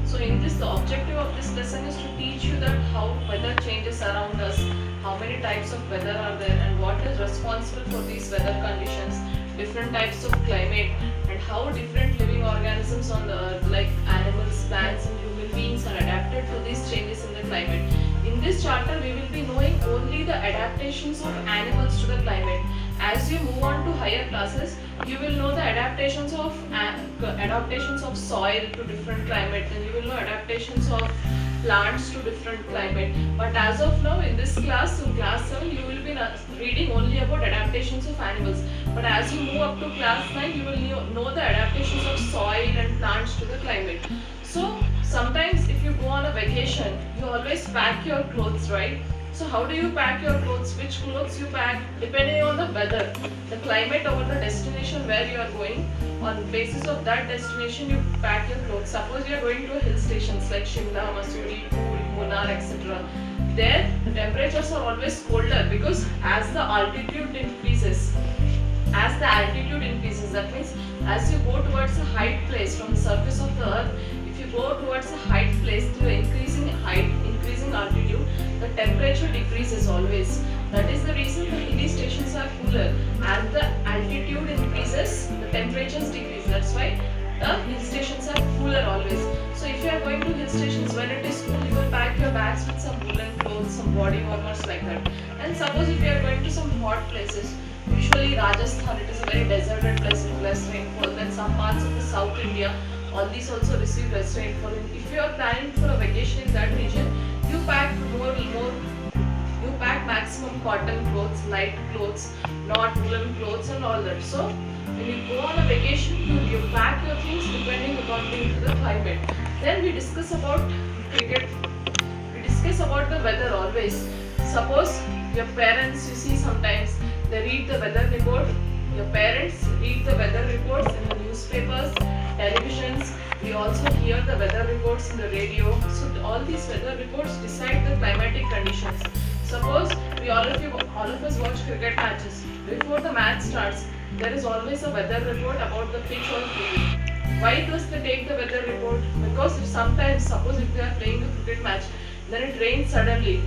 So in this, the objective of this lesson is to teach you that how weather changes around us, how many types of weather are there, and what is responsible for these weather conditions, different types of climate, and how different living organisms on the earth like animals, plants and human beings are adapted to these changes in the climate. In this chapter, we will be knowing only the adaptations of animals to the climate. As you move on to higher classes, you will know the adaptations of soil to different climate, and you will know adaptations of plants to different climate. But as of now, in this class, in class 7, you will be reading only about adaptations of animals. But as you move up to class 9, you will know the adaptations of soil and plants to the climate. So sometimes if you go on a vacation, you always pack your clothes, right? So how do you pack your clothes? Which clothes you pack? Depending on the weather, the climate or the destination where you are going. On basis of that destination, you pack your clothes. Suppose you are going to hill stations like Shimla, Mussoorie, Coorg, Munnar, etc. There, the temperatures are always colder because as the altitude increases, that means as you go towards a height place from the surface of the earth, if you go towards a height place through increasing height, increasing altitude, the temperature decreases always. That is the reason the hilly stations are cooler. As the altitude increases, the temperatures decrease. That's why the hill stations are cooler always. So if you are going to hill stations when it is cool, you will pack your bags with some woolen clothes, some body warmers like that. And suppose if you are going to some hot places, usually Rajasthan, it is a very deserted place with less rainfall. Then some parts of the South India, all these also receive less rainfall. If you are planning for a vacation in that region, you pack you pack maximum cotton clothes, light clothes, not woolen clothes and all that. So when you go on a vacation, you pack your things depending according to the climate. Then we discuss about cricket. We discuss about the weather always. Suppose your parents, you see sometimes they read the weather report. Your parents read the weather reports in the newspapers, televisions. We also hear the weather reports in the radio. So all these weather reports decide the climatic conditions. Suppose all of us watch cricket matches. Before the match starts, there is always a weather report about the pitch or field. Why does they take the weather report? Because if suppose if they are playing a cricket match, then it rains suddenly,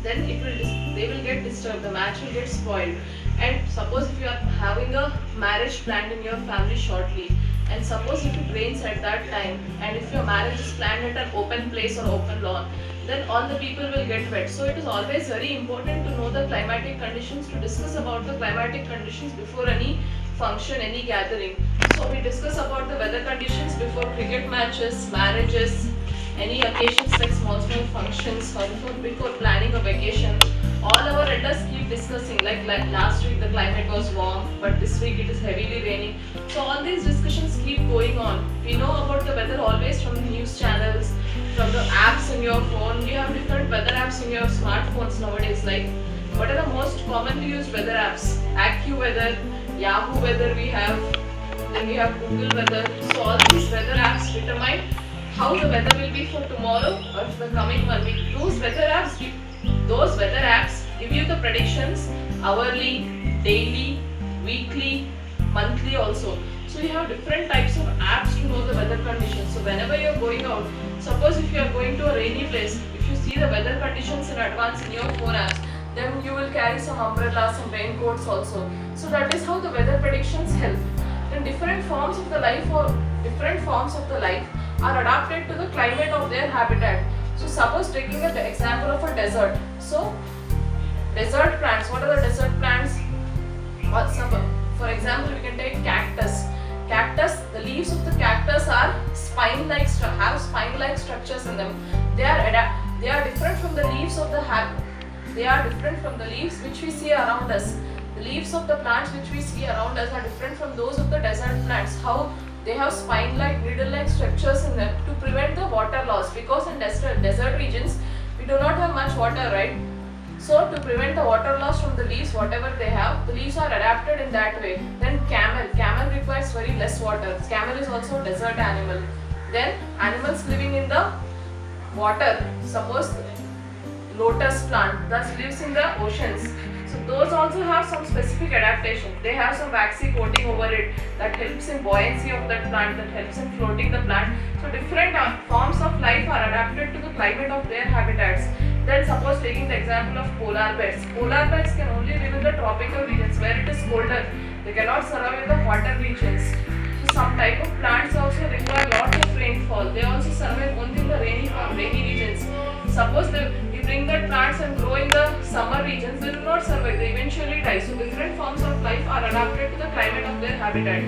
then they will get disturbed, the match will get spoiled. And suppose if you are having a marriage planned in your family shortly, and suppose if it rains at that time, and if your marriage is planned at an open place or open lawn, then all the people will get wet. So it is always very important to know the climatic conditions, to discuss about the climatic conditions before any function, any gathering. So we discuss about the weather conditions before cricket matches, marriages, any occasions like small functions, or before planning a vacation. All our elders keep discussing, like last week the climate was warm, but this week it is heavily raining. So all these discussions keep going on. We know about the weather always from the news channels, from the apps in your phone. You have different weather apps in your smartphones nowadays. Like, what are the most commonly used weather apps? AccuWeather, Yahoo Weather we have, then we have Google Weather. So all these weather apps determine how the weather will be for tomorrow or for the coming 1 week. Those weather apps give you the predictions hourly, daily, weekly, monthly also. So you have different types of apps to know the weather conditions. So whenever you are going out, suppose if you are going to a rainy place, if you see the weather conditions in advance in your phone apps, then you will carry some umbrellas, some raincoats also. So that is how the weather predictions help. Then different forms of the life are adapted to the climate of their habitat. So suppose taking an example of a desert. So desert plants, what are the desert plants? For example, we can take cactus. The leaves of the cactus are spine-like structures in them. They are different from the leaves which we see around us. The leaves of the plants which we see around us are different from those of the desert plants. How they have spine-like, needle-like structures in them to prevent the water loss, because in desert regions we do not have much water, right? So to prevent the water loss from the leaves, whatever they have, the leaves are adapted in that way. Then camel requires very less water. Camel is also a desert animal. Then animals living in the water, suppose lotus plant, thus lives in the oceans. So those also have some specific adaptation. They have some waxy coating over it that helps in buoyancy of that plant, that helps in floating the plant. So different forms of life are adapted to the climate of their habitats. Then suppose taking the example of polar bears. Polar bears can only live in the tropical regions where it is colder. They cannot survive in the hotter regions. So some type of plants also require lots of rainfall. They also survive only in the rainy regions. Suppose we bring the plants and grow in the summer regions, they will not survive. They eventually die. So different forms of life are adapted to the climate of their habitat.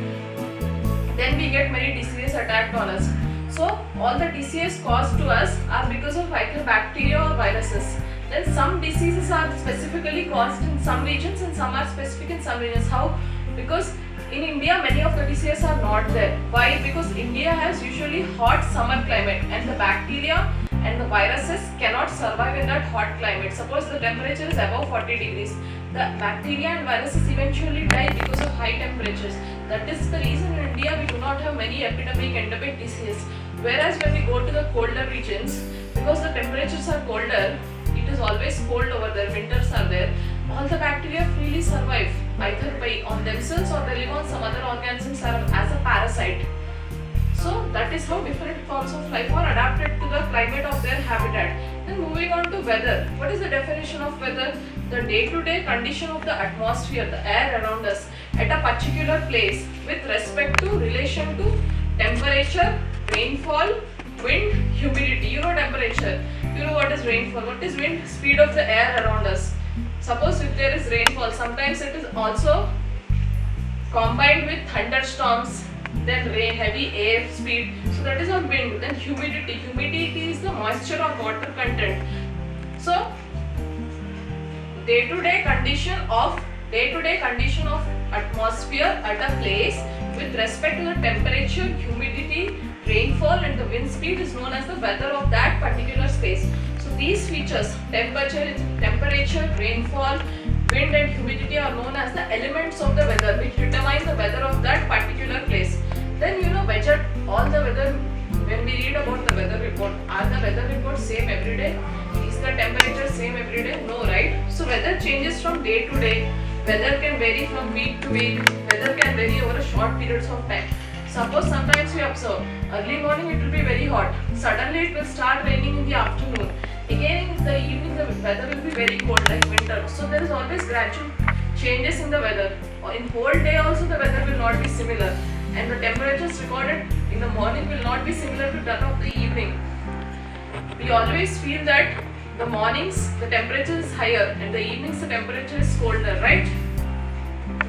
Then we get many diseases attacked on us. So all the diseases caused to us are because of either bacteria or viruses. Then some diseases are specifically caused in some regions and some are specific in some regions. How? Because in India many of the diseases are not there. Why? Because India has usually hot summer climate and the bacteria and the viruses cannot survive in that hot climate. Suppose the temperature is above 40 degrees. The bacteria and viruses eventually die because of high temperatures. That is the reason in India we do not have many epidemic, endemic diseases. Whereas when we go to the colder regions, because the temperatures are colder, it is always cold over there, winters are there, all the bacteria freely survive either by on themselves or they live on some other organisms as a parasite. So that is how different forms of life are adapted to the climate of their habitat. Then moving on to weather. What is the definition of weather? The day-to-day condition of the atmosphere, the air around us at a particular place with respect to relation to temperature, rainfall, wind, humidity. You know temperature. You know what is rainfall. What is wind? Speed of the air around us. Suppose if there is rainfall, sometimes it is also combined with thunderstorms, then rain, heavy air speed. So that is on wind. Then humidity. Humidity is the moisture or water content. So day-to-day condition of atmosphere at a place with respect to the temperature, humidity, rainfall and the wind speed is known as the weather of that particular space. So these features, temperature, rainfall, wind and humidity are known as the elements of the weather which determine the weather of that particular place. Then you know all the weather, when we read about the weather report, are the weather reports same every day? Is the temperature same every day? No, right? So weather changes from day to day. Weather can vary from week to week. Weather can vary over a short periods of time. Suppose sometimes we observe early morning it will be very hot. Suddenly it will start raining in the afternoon. Again in the evening the weather will be very cold like winter. So there is always gradual changes in the weather. In whole day also the weather will not be similar. And the temperatures recorded in the morning will not be similar to that of the evening. We always feel that the mornings the temperature is higher and the evenings the temperature is colder, right?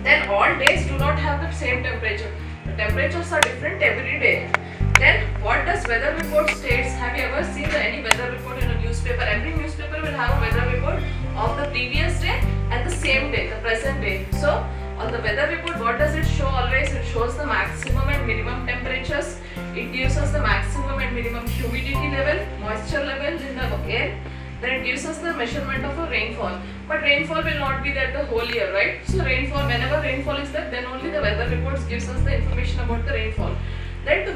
Then all days do not have the same temperature. The temperatures are different every day. Then what does weather report states? Have you ever seen any weather report in a newspaper? Every newspaper will have a weather report of the previous day and the same day, the present day. So on the weather report, what does it show always? It shows the maximum and minimum temperatures. It gives us the maximum and minimum humidity level, moisture level in the air. Then it gives us the measurement of a rainfall. But rainfall will not be there the whole year, right? So rainfall, whenever rainfall is there, then only the weather reports gives us the information about the rainfall. Then to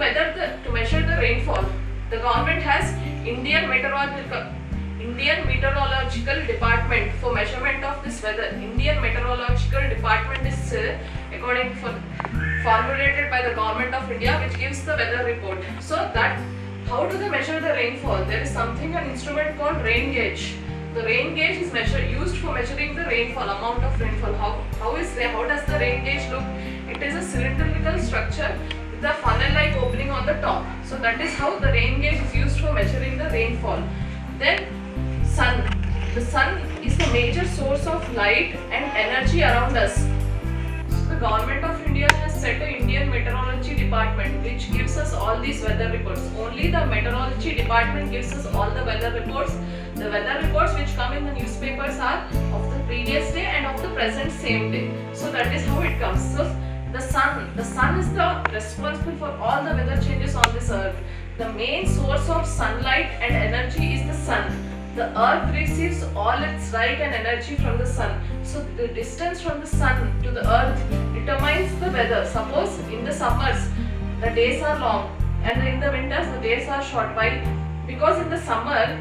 measure the rainfall, the government has Indian Meteorological Department for measurement of this weather. Indian Meteorological Department is formulated by the government of India, which gives the weather report. So that how do they measure the rainfall? There is an instrument called rain gauge. The rain gauge is used for measuring the rainfall, amount of rainfall. How does the rain gauge look? It is a cylindrical structure with a funnel-like opening on the top. So that is how the rain gauge is used for measuring the rainfall. Then sun. The sun is the major source of light and energy around us. So the government of India has set an Indian Meteorology Department which gives us all these weather reports. Only the Meteorology Department gives us all the weather reports. The weather reports which come in the newspapers are of the previous day and of the present same day. So that is how it comes. So the sun is the responsible for all the weather changes on this earth. The main source of sunlight and energy is the sun. The earth receives all its light and energy from the sun. So the distance from the sun to the earth determines the weather. Suppose in the summers the days are long and in the winters the days are short. Why? Because in the summer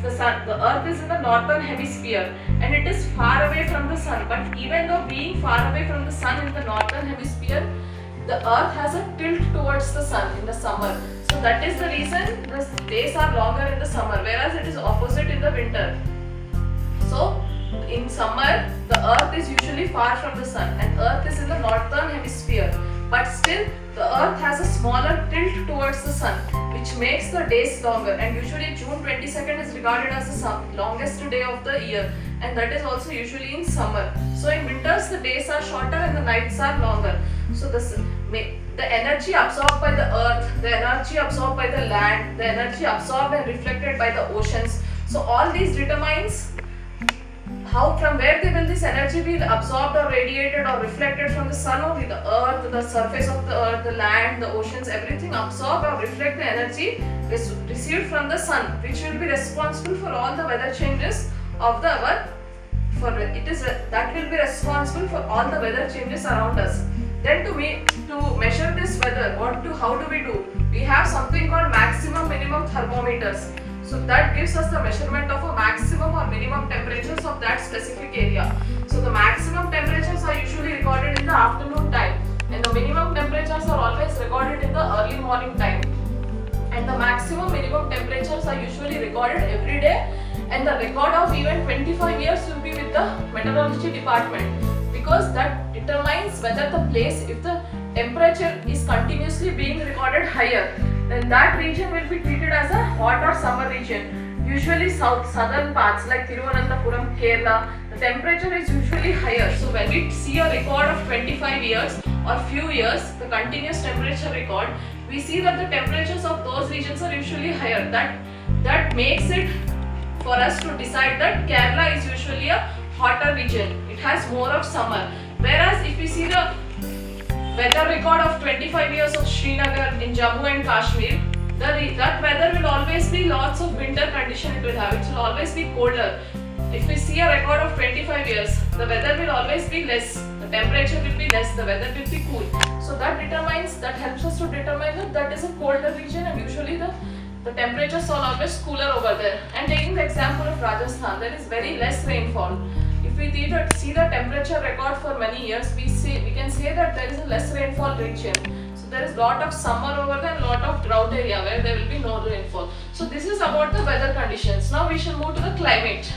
the earth is in the northern hemisphere and it is far away from the sun. But even though being far away from the sun in the northern hemisphere, the earth has a tilt towards the sun in the summer. So that is the reason the days are longer in the summer, whereas it is opposite in the winter. So in summer, the earth is usually far from the sun and earth is in the northern hemisphere. But still, the earth has a smaller tilt towards the sun, which makes the days longer. And usually June 22nd is regarded as the longest day of the year. And that is also usually in summer. So in winters, the days are shorter and the nights are longer. So the energy absorbed by the earth, the energy absorbed by the land, the energy absorbed and reflected by the oceans. So all these determines how, from where will this energy be absorbed or radiated or reflected from the sun only. The earth, the surface of the earth, the land, the oceans, everything absorb or reflect the energy received from the sun, which will be responsible for all the weather changes of the earth. That will be responsible for all the weather changes around us. Then to measure this weather, how do we do? We have something called maximum minimum thermometers. So that gives us the measurement of a maximum or minimum temperatures of that specific area. So the maximum temperatures are usually recorded in the afternoon time and the minimum temperatures are always recorded in the early morning time. And the maximum minimum temperatures are usually recorded every day, and the record of even 25 years will be with the meteorology department, because that determines whether the place, if the temperature is continuously being recorded higher, then that region will be treated as a hot or summer region. Usually southern parts like Thiruvananthapuram, Kerala, the temperature is usually higher. So when we see a record of 25 years or few years, the continuous temperature record, we see that the temperatures of those regions are usually higher. That makes it for us to decide that Kerala is usually a hotter region. It has more of summer. Whereas if we see the weather record of 25 years of Srinagar in Jammu and Kashmir, that weather will always be lots of winter condition it will have. It will always be colder. If we see a record of 25 years, the weather will always be less. The temperature will be less. The weather will be cool. So that helps us to determine that is a colder region, and usually the temperatures are always cooler over there. And taking the example of Rajasthan, there is very less rainfall. If we see the temperature record for many years, we can say that there is a less rainfall region. So there is lot of summer over there and lot of drought area where there will be no rainfall. So this is about the weather conditions. Now we shall move to the climate.